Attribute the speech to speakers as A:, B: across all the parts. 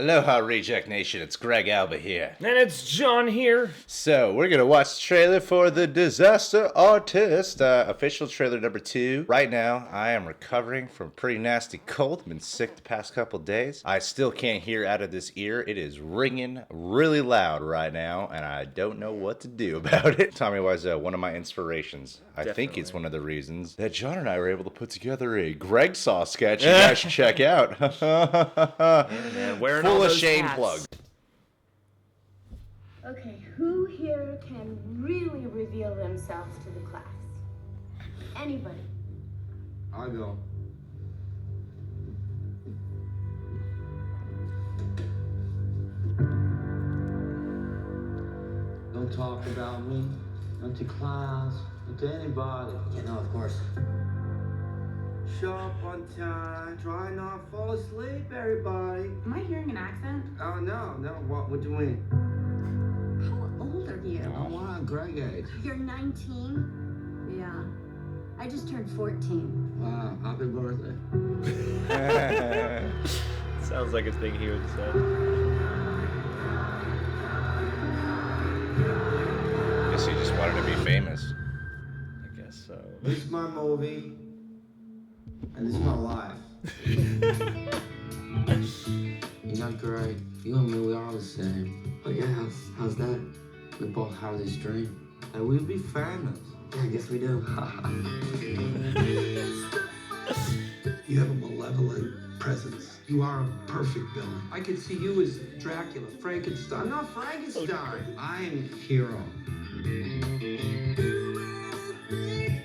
A: Aloha, Reject Nation. It's Greg Alba here.
B: And it's John here.
A: So, we're going to watch the trailer for The Disaster Artist, official trailer number 2. Right now, I am recovering from a pretty nasty cold. I've been sick the past couple days. I still can't hear out of this ear. It is ringing really loud right now, and I don't know what to do about it. Tommy Wiseau, one of my inspirations. I think it's one of the reasons that John and I were able to put together a Greg Saw sketch you guys should check out.
B: Man, wearing
A: Full
B: all
A: of
B: those
A: shame
B: hats.
A: plug.
C: Okay, who here can really reveal themselves to the class? Anybody?
D: I'll go. Don't talk about me, not to class, not to anybody.
E: Yeah, no, of course.
D: Show up on time, try not to fall asleep, everybody.
F: Am I hearing an accent?
D: Oh, no, what do you mean?
F: How old are you?
D: I want Greg age.
C: You're 19?
F: Yeah.
C: I just turned 14.
D: Wow, happy birthday.
B: Sounds like a thing he would say.
A: Guess he just wanted to be famous.
B: I guess so.
D: This is my movie, and this is my life. You're not great. You and me, we are the same.
E: Oh yeah, how's that? We both have this dream.
D: And we'll be famous.
E: Yeah, I guess we do.
G: You have a malevolent presence. You are a perfect villain. I could see you as Dracula, Frankenstein.
D: I'm not Frankenstein. I am a hero.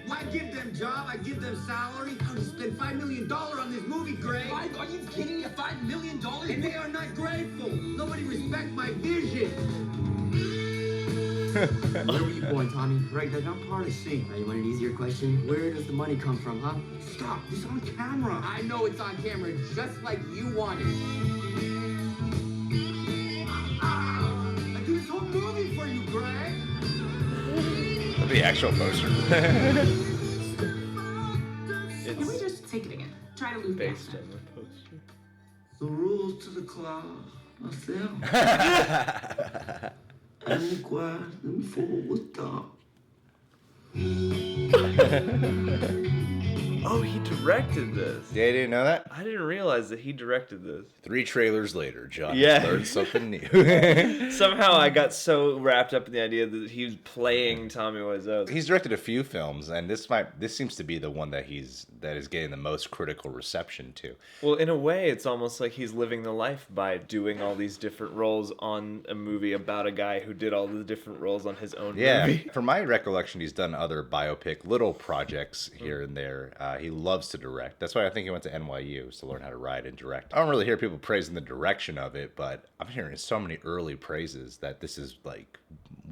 D: Why give them job? I give them salary. I would spend $5 million on this movie, Greg.
G: Are you kidding me? $5 million?
D: And they are not grateful. Nobody respects my vision.
E: Where were you born, Tommy? Greg, that's not part of the scene. You want an easier question? Where does the money come from, huh?
D: Stop. This is on camera.
G: I know it's on camera, just like you wanted.
D: I do this whole movie for you, Greg.
A: The actual poster.
F: Can we just take it again? Try to lose the
B: Based
F: accent.
B: on the poster.
D: The rules to the club are simple. I'm quiet and full with thought.
B: Oh, he directed this.
A: Yeah, you didn't know that?
B: I didn't realize that he directed this.
A: 3 trailers later, John
B: Yeah.
A: learned something new.
B: Somehow I got so wrapped up in the idea that he was playing Tommy Wiseau.
A: He's directed a few films, and this seems to be the one that is getting the most critical reception to.
B: Well, in a way, it's almost like he's living the life by doing all these different roles on a movie about a guy who did all the different roles on his own
A: Yeah,
B: movie.
A: from my recollection, he's done other biopic little projects here and there. He loves to direct. That's why I think he went to NYU to learn how to write and direct. I don't really hear people praising the direction of it, but I'm hearing so many early praises that this is like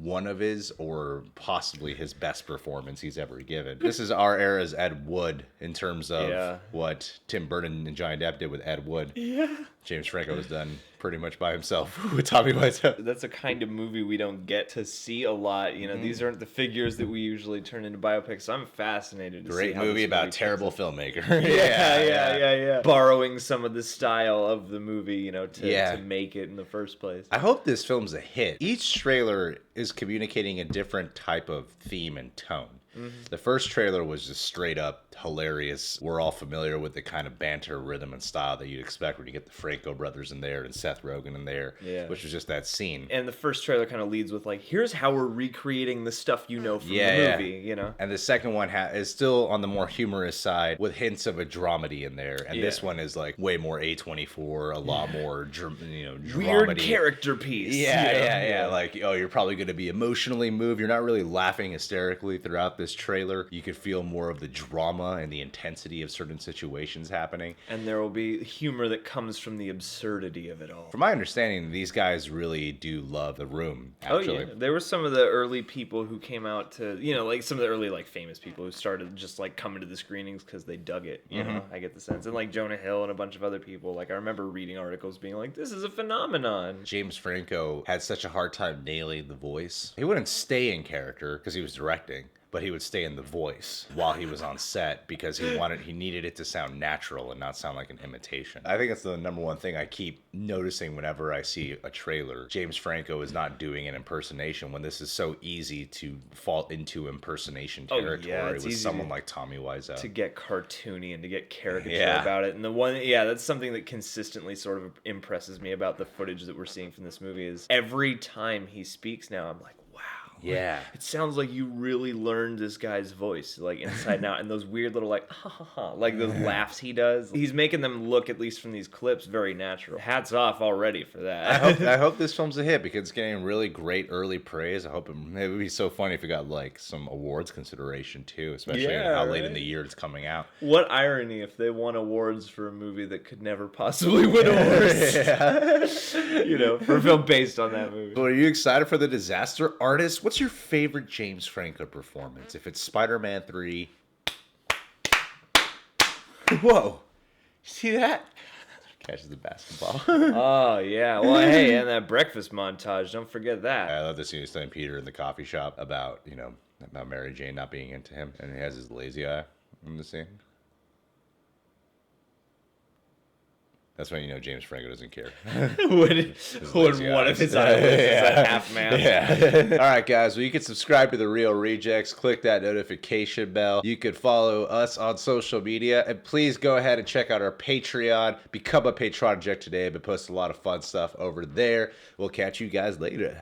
A: one of his or possibly his best performance he's ever given. This is our era's Ed Wood in terms of what Tim Burton and Johnny Depp did with Ed Wood. Yeah. James Franco has done pretty much by himself with Tommy Wiseau.
B: That's a kind of movie we don't get to see a lot. You know, these aren't the figures that we usually turn into biopics. So I'm fascinated to see
A: Great
B: how
A: movie
B: this
A: about a
B: turns
A: terrible
B: out.
A: filmmaker.
B: Yeah. Borrowing some of the style of the movie, you know, to make it in the first place.
A: I hope this film's a hit. Each trailer is communicating a different type of theme and tone. The first trailer was just straight up hilarious. We're all familiar with the kind of banter, rhythm, and style that you'd expect when you get the Franco brothers in there and Seth Rogen in there, which was just that scene.
B: And the first trailer kind of leads with like, here's how we're recreating the stuff you know from the movie, you know?
A: And the second one is still on the more humorous side with hints of a dramedy in there. And this one is like way more A24, a lot more, dramedy.
B: Weird character piece.
A: Yeah. Like, oh, you're probably going to be emotionally moved. You're not really laughing hysterically throughout this trailer. You could feel more of the drama and the intensity of certain situations happening.
B: And there will be humor that comes from the absurdity of it all.
A: From my understanding, these guys really do love The Room, actually.
B: Oh, yeah. There were some of the early people who came out to, you know, like some of the early, like, famous people who started just, like, coming to the screenings because they dug it, you know? I get the sense. And, like, Jonah Hill and a bunch of other people. Like, I remember reading articles being like, this is a phenomenon.
A: James Franco had such a hard time nailing the voice. He wouldn't stay in character because he was directing. but he would stay in the voice while he was on set because he needed it to sound natural and not sound like an imitation. I think that's the number one thing I keep noticing whenever I see a trailer. James Franco is not doing an impersonation when this is so easy to fall into impersonation territory
B: it's
A: with
B: easy
A: someone like Tommy Wiseau.
B: To get cartoony and to get caricature
A: Yeah.
B: about it. And that's something that consistently sort of impresses me about the footage that we're seeing from this movie is every time he speaks now, I'm like, wow.
A: Yeah.
B: It sounds like you really learned this guy's voice, like inside and out, and those weird little like, ha ha ha, like those laughs he does. He's making them look, at least from these clips, very natural. Hats off already for that.
A: I hope this film's a hit because it's getting really great early praise. I hope it would be so funny if it got like some awards consideration too, especially how late in the year it's coming out.
B: What irony if they won awards for a movie that could never possibly win awards. You know, for a film based on that movie.
A: So are you excited for The Disaster Artist? What's your favorite James Franco performance? If it's Spider-Man 3. Whoa. See that? Catches the basketball.
B: Oh, yeah. Well, hey, and that breakfast montage. Don't forget that.
A: I love the scene he's telling Peter in the coffee shop about Mary Jane not being into him. And he has his lazy eye in the scene. That's when you know James Franco doesn't care.
B: When one of his eyelids is a half man.
A: Yeah. All right, guys. Well, you can subscribe to The Real Rejects. Click that notification bell. You could follow us on social media. And please go ahead and check out our Patreon. Become a Patron today. I've been posting a lot of fun stuff over there. We'll catch you guys later.